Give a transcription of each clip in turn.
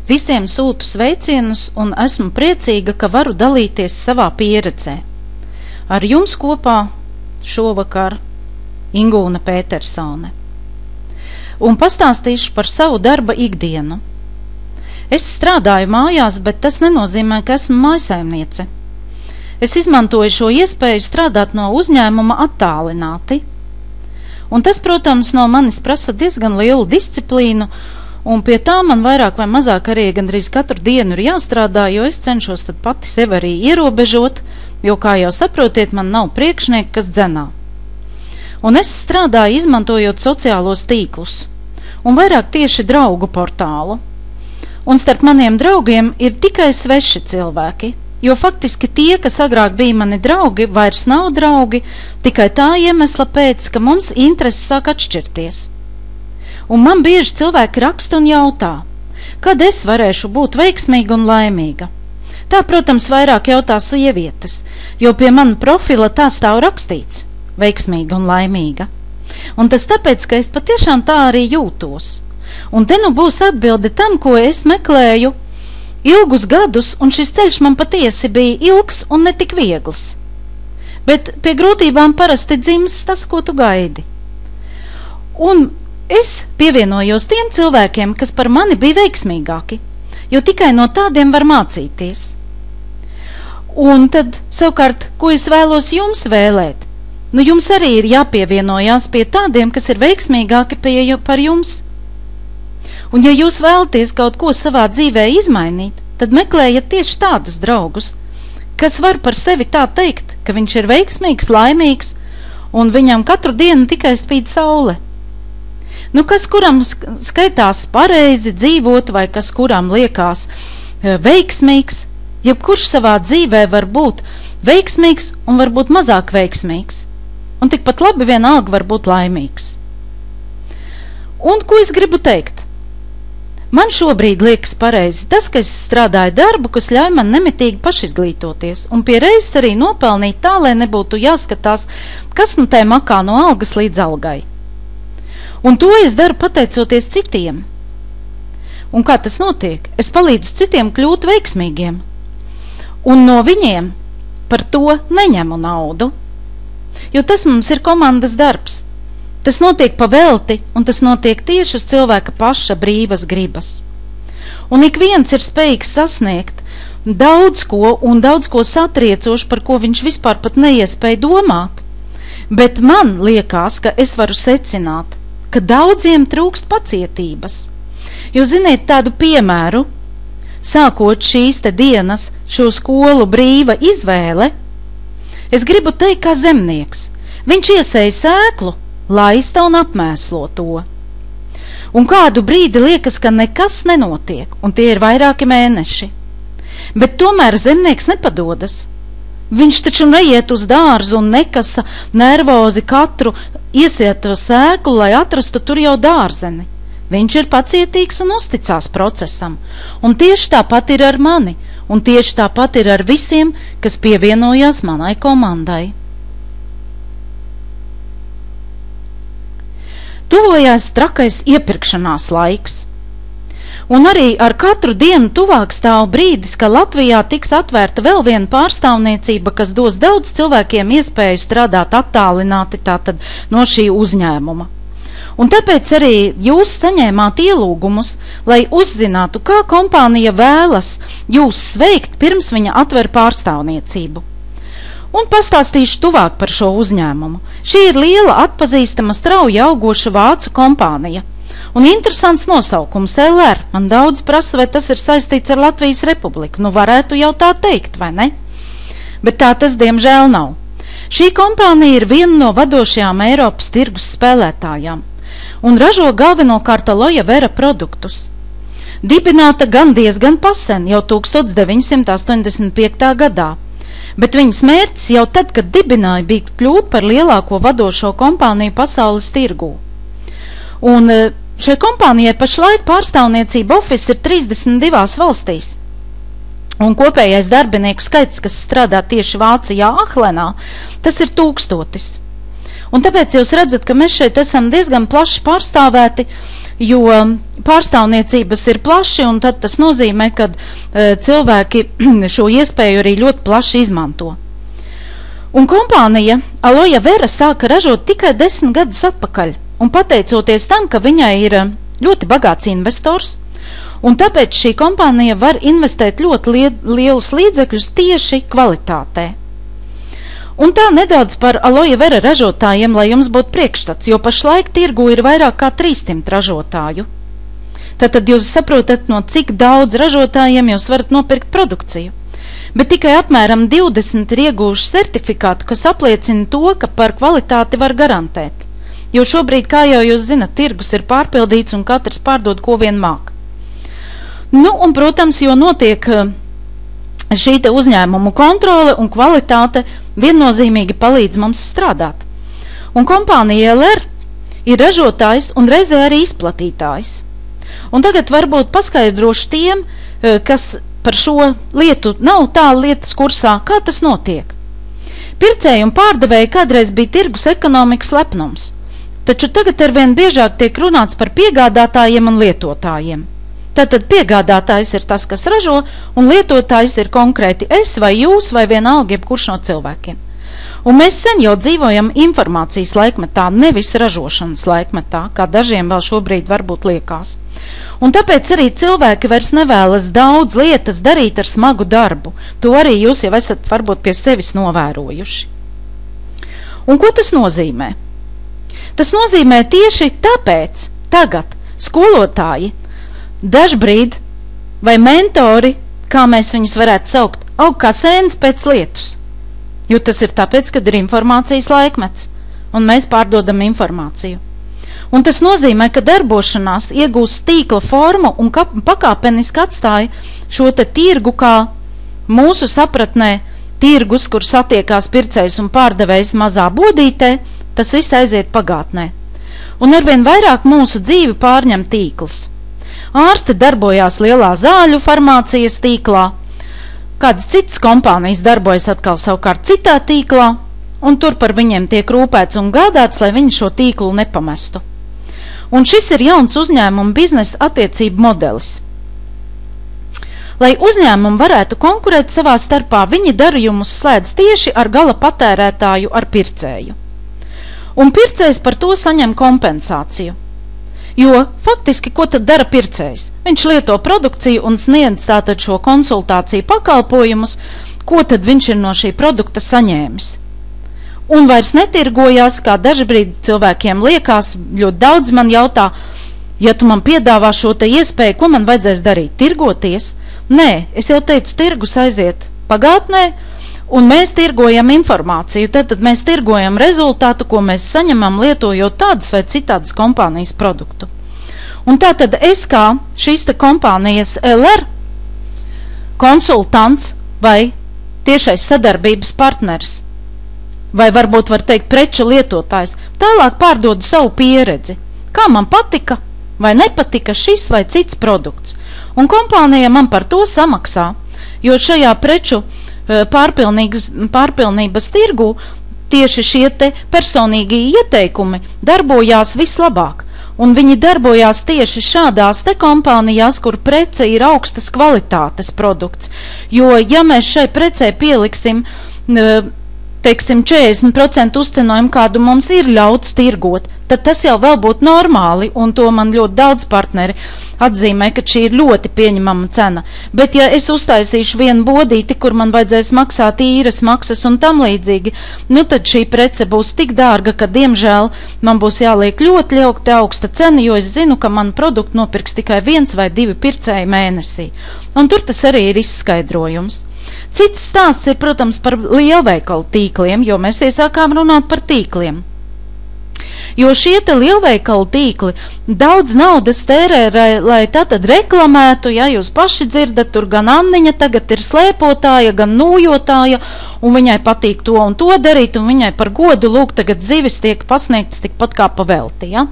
Visiem sūtu sveicienus un esmu priecīga, ka varu dalīties savā pieredzē. Ar jums kopā šovakar Ingūna Pētersone. Un pastāstīšu par savu darba ikdienu. Es strādāju mājās, bet tas nenozīmē, ka esmu mājsaimniece. Es izmantoju šo iespēju strādāt no uzņēmuma attālināti. Un tas, protams, no manis prasa diezgan lielu disciplīnu, un pie tā man vairāk vai mazāk arī gandrīz katru dienu ir jāstrādā, jo es cenšos tad pati sevi arī ierobežot, jo, kā jau saprotiet, man nav priekšnieki, kas dzenā. Un es strādāju izmantojot sociālos tīklus, un vairāk tieši draugu portālu. Un starp maniem draugiem ir tikai sveši cilvēki, jo faktiski tie, kas agrāk bija mani draugi, vairs nav draugi, tikai tā iemesla pēc, ka mums intereses sāk atšķirties. Un man bieži cilvēki raksta un jautā, kad es varēšu būt veiksmīga un laimīga. Tā, protams, vairāk jautā sievietes, jo pie mana profila tā stāv rakstīts – veiksmīga un laimīga. Un tas tāpēc, ka es patiešām tā arī jūtos. Un te nu būs atbilde tam, ko es meklēju ilgus gadus, un šis ceļš man patiesi bija ilgs un ne tik viegls. Bet pie grūtībām parasti dzims tas, ko tu gaidi. Un es pievienojos tiem cilvēkiem, kas par mani bija veiksmīgāki, jo tikai no tādiem var mācīties. Un tad, savukārt, ko es vēlos jums vēlēt? Nu, jums arī ir jāpievienojās pie tādiem, kas ir veiksmīgāki par jums. Un ja jūs vēlaties kaut ko savā dzīvē izmainīt, tad meklējiet tieši tādus draugus, kas var par sevi tā teikt, ka viņš ir veiksmīgs, laimīgs, un viņam katru dienu tikai spīd saule. Nu, kas kuram skaitās pareizi dzīvot, vai kas kuram liekas veiksmīgs, jebkurš savā dzīvē var būt veiksmīgs un var būt mazāk veiksmīgs. Un tikpat labi vienalga var būt laimīgs. Un ko es gribu teikt? Man šobrīd liekas pareizi tas, ka es strādāju darbu, kas ļauj man nemitīgi pašizglītoties, un pie reizes arī nopelnīt tā, lai nebūtu jāskatās, kas nu tai makā no algas līdz algai. Un to es daru pateicoties citiem. Un kā tas notiek? Es palīdzu citiem kļūt veiksmīgiem. Un no viņiem par to neņemu naudu. Jo tas mums ir komandas darbs. Tas notiek pa velti, un tas notiek tieši uz cilvēka paša brīvas gribas. Un ik viens ir spējīgs sasniegt daudz ko satriecoši, par ko viņš vispār pat neiespēja domāt. Bet man liekas, ka es varu secināt, ka daudziem trūkst pacietības. Jo ziniet tādu piemēru, sākot šīs te dienas, šo skolu brīva izvēle, es gribu teikt kā zemnieks. Viņš iesēja sēklu, laista un apmēslo to. Un kādu brīdi liekas, ka nekas nenotiek, un tie ir vairāki mēneši. Bet tomēr zemnieks nepadodas. Viņš taču neiet uz dārzu un nekasa nervozi katru iesieto sēklu, lai atrastu tur jau dārzeni. Viņš ir pacietīgs un uzticās procesam. Un tieši tāpat ir ar mani, un tieši tāpat ir ar visiem, kas pievienojās manai komandai. Tuvojās trakais iepirkšanās laiks. Un arī ar katru dienu tuvāk stāv brīdis, ka Latvijā tiks atvērta vēl viena pārstāvniecība, kas dos daudz cilvēkiem iespēju strādāt attālināti tātad no šī uzņēmuma. Un tāpēc arī jūs saņēmāt ielūgumus, lai uzzinātu, kā kompānija vēlas jūs sveikt, pirms viņa atver pārstāvniecību. Un pastāstīšu tuvāk par šo uzņēmumu. Šī ir liela, atpazīstama, strauji augoša vācu kompānija. Un interesants nosaukums LR. Man daudz prasa, vai tas ir saistīts ar Latvijas Republiku. Nu, varētu jau tā teikt, vai ne? Bet tā tas diemžēl nav. Šī kompānija ir viena no vadošajām Eiropas tirgus spēlētājām un ražo galvenokārt aloe vera produktus. Dibināta gan diezgan pasen, jau 1985. gadā. Bet viņas mērķis jau tad, kad dibināja, bija kļūt par lielāko vadošo kompāniju pasaules tirgū. Un šai kompānijai pašlaik pārstāvniecība office ir 32 valstīs. Un kopējais darbinieku skaits, kas strādā tieši Vācijā, Ahlenā, tas ir 1000. Un tāpēc jūs redzat, ka mēs šeit esam diezgan plaši pārstāvēti, jo pārstāvniecības ir plaši, un tad tas nozīmē, ka cilvēki šo iespēju arī ļoti plaši izmanto. Un kompānija Aloe Vera sāka ražot tikai 10 gadus atpakaļ, un pateicoties tam, ka viņai ir ļoti bagāts investors, un tāpēc šī kompānija var investēt ļoti lielus līdzekļus tieši kvalitātē. Un tā nedaudz par Aloe Vera ražotājiem, lai jums būtu priekšstats, jo pašlaik tirgu ir vairāk kā 300 ražotāju. Tātad jūs saprotat, no cik daudz ražotājiem jūs varat nopirkt produkciju. Bet tikai apmēram 20 ir iegūši certifikātu, kas apliecina to, ka par kvalitāti var garantēt. Jo šobrīd, kā jau jūs zinat, tirgus ir pārpildīts un katrs pārdod, ko vien māk. Nu, un, protams, jo notiek šī te uzņēmumu kontrole un kvalitāte viennozīmīgi palīdz mums strādāt. Un kompānija LR ir ražotājs un reizē arī izplatītājs. Un tagad varbūt paskaidrošu tiem, kas par šo lietu nav tā lietas kursā, kā tas notiek. Pircēji un pārdevēji kādreiz bija tirgus ekonomikas lepnums, taču tagad arvien biežāk tiek runāts par piegādātājiem un lietotājiem. Tātad piegādātājs ir tas, kas ražo, un lietotājs ir konkrēti es vai jūs vai vienalga jebkurš no cilvēkiem. Un mēs sen jau dzīvojam informācijas laikmetā, nevis ražošanas laikmetā, kā dažiem vēl šobrīd varbūt liekas. Un tāpēc arī cilvēki vairs nevēlas daudz lietas darīt ar smagu darbu. To arī jūs jau esat varbūt pie sevis novērojuši. Un ko tas nozīmē? Tas nozīmē tieši tāpēc tagad skolotāji, dažbrīd vai mentori, kā mēs viņus varētu saukt, aug kā sēnes pēc lietus. Jo tas ir tāpēc, kad ir informācijas laikmets, un mēs pārdodam informāciju. Un tas nozīmē, ka darbošanās iegūst tīkla formu un pakāpeniski atstāja šo te tirgu kā mūsu sapratnē tirgus, kur satiekās pircējs un pārdevējs mazā bodītē, tas viss aiziet pagātnē. Un arvien vairāk mūsu dzīvi pārņem tīkls. Ārsti darbojās lielā zāļu farmācijas tīklā, kādas citas kompānijas darbojas atkal savukārt citā tīklā, un tur par viņiem tiek rūpēts un gādāts, lai viņi šo tīklu nepamestu. Un šis ir jauns uzņēmuma biznesa attiecību modelis. Lai uzņēmumi varētu konkurēt savā starpā, viņi darījumus slēdz tieši ar gala patērētāju, ar pircēju. Un pircējs par to saņem kompensāciju. Jo faktiski, ko tad dara pircējs? Viņš lieto produkciju un sniedz tātad šo konsultāciju pakalpojumus, ko tad viņš ir no šī produkta saņēmis. Un vairs netirgojās, kā dažbrīd cilvēkiem liekas, ļoti daudz man jautā, ja tu man piedāvā šo te iespēju, ko man vajadzēs darīt? Tirgoties? Nē, es jau teicu, tirgus aiziet pagātnē, un mēs tirgojam informāciju, tad mēs tirgojam rezultātu, ko mēs saņemam lietojot tādas vai citādas kompānijas produktu. Un tātad es kā šīs te kompānijas LR konsultants vai tiešais sadarbības partners, vai varbūt var teikt preču lietotājs, tālāk pārdodu savu pieredzi, kā man patika vai nepatika šis vai cits produkts. Un kompānija man par to samaksā, jo šajā preču pārpilnības tirgu tieši šie te personīgi ieteikumi darbojās vislabāk. Un viņi darbojās tieši šādās te kompānijās, kur prece ir augstas kvalitātes produkts. Jo, ja mēs šai precē pieliksim, teiksim, 40% uzcenojumu, kādu mums ir ļauts tirgot, tad tas jau vēl būtu normāli, un to man ļoti daudz partneri atzīmē, ka šī ir ļoti pieņemama cena. Bet ja es uztaisīšu vienu bodīti, kur man vajadzēs maksāt īres maksas un tam līdzīgi, nu tad šī prece būs tik dārga, ka, diemžēl, man būs jāliek ļoti augsta cena, jo es zinu, ka man produktu nopirks tikai 1 vai 2 pircēji mēnesī. Un tur tas arī ir izskaidrojums. Cits stāsts ir, protams, par lielveikalu tīkliem, jo mēs iesākām runāt par tīkliem. Jo šie te lielveikalu tīkli daudz naudas tērē, lai tātad reklamētu, ja jūs paši dzirdat, tur gan Anniņa tagad ir slēpotāja, gan nūjotāja, un viņai patīk to un to darīt, un viņai par godu lūk tagad zivis tiek pasniegtas tikpat kā pavelti, ja?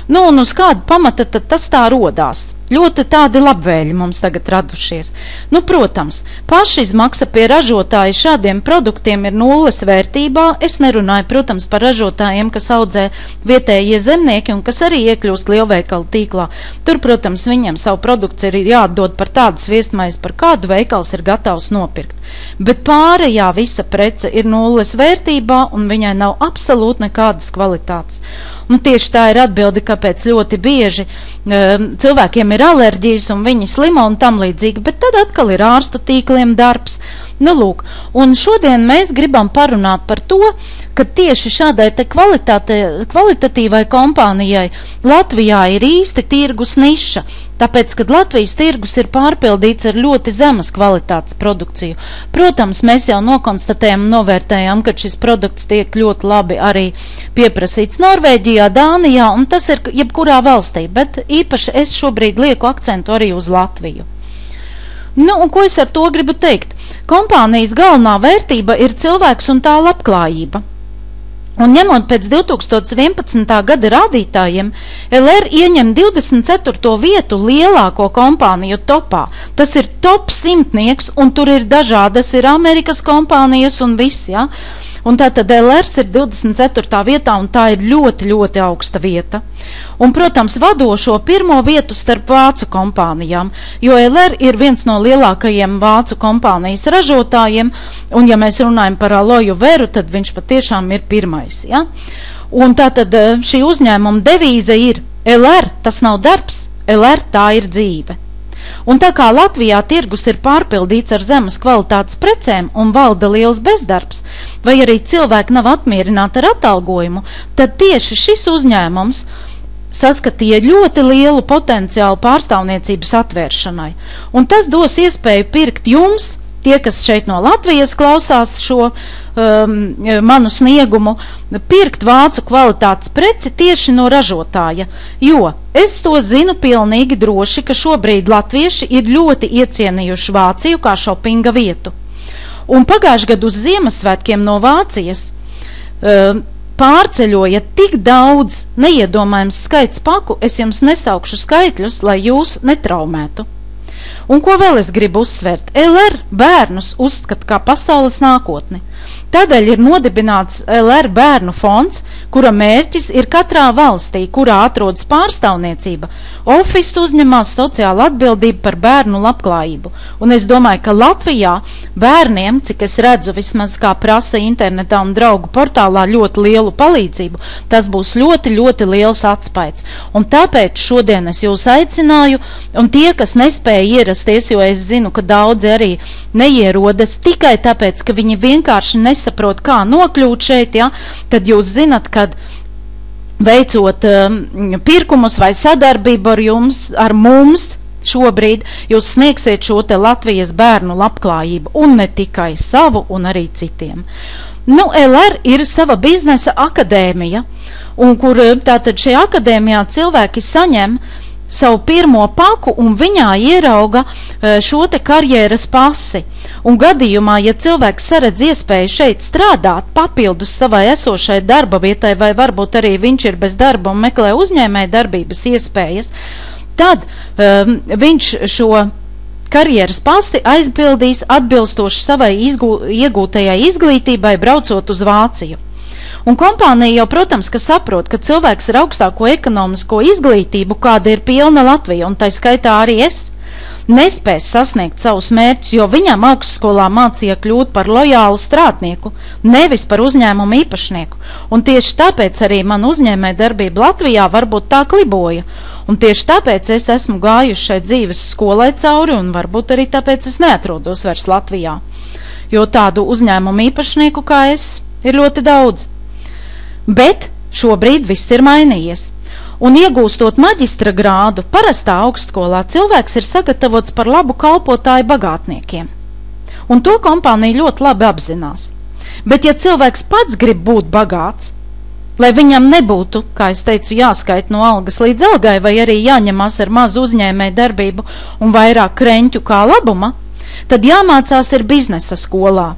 Nu, un uz kādu pamata tad tas tā rodās? Ļoti tādi labvēļi mums tagad radušies. Nu, protams, pašizmaksa pie ražotāja šādiem produktiem ir nulles vērtībā. Es nerunāju, protams, par ražotājiem, kas audzē vietējie zemnieki un kas arī iekļūst lielveikalu tīklā. Tur, protams, viņiem savu produkciju ir jāatdod par tādu sviestmaizi, par kādu veikals ir gatavs nopirkt. Bet pārējā visa prece ir nulles vērtībā un viņai nav absolūti nekādas kvalitātes. Un tieši tā ir atbilde, kāpēc ļoti bieži cilvēkiem ir alerģijas un viņi slimo un tam līdzīgi, bet tad atkal ir ārstu tīkliem darbs. Nu, lūk, un šodien mēs gribam parunāt par to, ka tieši šādai te kvalitatīvai kompānijai Latvijā ir īsti tirgus niša, tāpēc, kad Latvijas tirgus ir pārpildīts ar ļoti zemas kvalitātes produkciju. Protams, mēs jau nokonstatējam un novērtējam, ka šis produkts tiek ļoti labi arī pieprasīts Norvēģijā, Dānijā, un tas ir jebkurā valstī, bet īpaši es šobrīd lieku akcentu arī uz Latviju. Nu, un ko es ar to gribu teikt? Kompānijas galvenā vērtība ir cilvēks un tā labklājība. Un ņemot pēc 2011. gada rādītājiem, LR ieņem 24. vietu lielāko kompāniju topā. Tas ir top 100, un tur ir dažādas, ir Amerikas kompānijas un viss, ja? Un tātad LRs ir 24. vietā, un tā ir ļoti, ļoti augsta vieta. Un, protams, vadošo pirmo vietu starp vācu kompānijām, jo LR ir viens no lielākajiem vācu kompānijas ražotājiem, un ja mēs runājam par aloju veru, tad viņš patiešām ir pirmais, ja? Un tātad šī uzņēmuma devīze ir LR, tas nav darbs, LR tā ir dzīve. Un tā kā Latvijā tirgus ir pārpildīts ar zemes kvalitātes precēm un valda liels bezdarbs, vai arī cilvēki nav apmierināti ar atalgojumu, tad tieši šis uzņēmums saskatīja ļoti lielu potenciālu pārstāvniecības atvēršanai. Un tas dos iespēju pirkt jums, tie, kas šeit no Latvijas klausās šo manu sniegumu, pirkt vācu kvalitātes preci tieši no ražotāja, jo es to zinu pilnīgi droši, ka šobrīd latvieši ir ļoti iecienījuši Vāciju kā šopinga vietu. Un pagājušajā gadu uz Ziemassvētkiem no Vācijas pārceļoja tik daudz neiedomājams skaits paku, es jums nesaukšu skaitļus, lai jūs netraumētu. Un ko vēl es gribu uzsvērt? LR bērnus uzskata kā pasaules nākotni. Tādēļ ir nodibināts LR bērnu fonds, kura mērķis ir katrā valstī, kurā atrodas pārstāvniecība, office uzņemās sociālu atbildību par bērnu labklājību. Un es domāju, ka Latvijā bērniem, cik es redzu vismaz kā prasa internetā un draugu portālā ļoti lielu palīdzību, tas būs ļoti, ļoti liels atspaids. Un tāpēc šodien es jūs aicināju, un tie, kas nespēja ierasties, jo es zinu, ka daudzi arī neierodas tikai tāpēc, ka viņi vienkārši nesaprot, kā nokļūt šeit, ja, tad jūs zinat, kad veicot pirkumus vai sadarbību ar jums, ar mums, šobrīd jūs sniegsiet šo te Latvijas bērnu labklājību, un ne tikai savu, un arī citiem. Nu, LR ir sava biznesa akadēmija, un kur tātad šajā akadēmijā cilvēki saņem savu pirmo paku un viņā ierauga šo te karjeras pasi. Un gadījumā, ja cilvēks saredz iespēju šeit strādāt papildus savai esošai darba vietai, vai varbūt arī viņš ir bez darba un meklē uzņēmēja darbības iespējas, tad viņš šo karjeras pasi aizpildīs atbilstoši savai iegūtajai izglītībai, braucot uz Vāciju. Un kompānija jau, protams, ka saprot, ka cilvēks ar augstāko ekonomisko izglītību, kāda ir pilna Latvija, un tai skaitā arī es, nespēs sasniegt savus mērķus, jo viņam augstskolā mācīja kļūt par lojālu strādnieku, nevis par uzņēmumu īpašnieku. Un tieši tāpēc arī man uzņēmēja darbība Latvijā varbūt tā kliboja. Un tieši tāpēc es esmu gājuši šai dzīves skolai cauri, un varbūt arī tāpēc es neatrodos vairs Latvijā. Jo tādu uzņēmumu īpašnieku kā es ir ļoti daudz. Bet šobrīd viss ir mainījies. Un iegūstot maģistra grādu, parastā augstskolā cilvēks ir sagatavots par labu kalpotāju bagātniekiem. Un to kompānija ļoti labi apzinās. Bet ja cilvēks pats grib būt bagāts, lai viņam nebūtu, kā es teicu, jāskait no algas līdz algai, vai arī jāņemās ar mazu uzņēmēju darbību un vairāk kreņķu kā labuma, tad jāmācās ir biznesa skolā.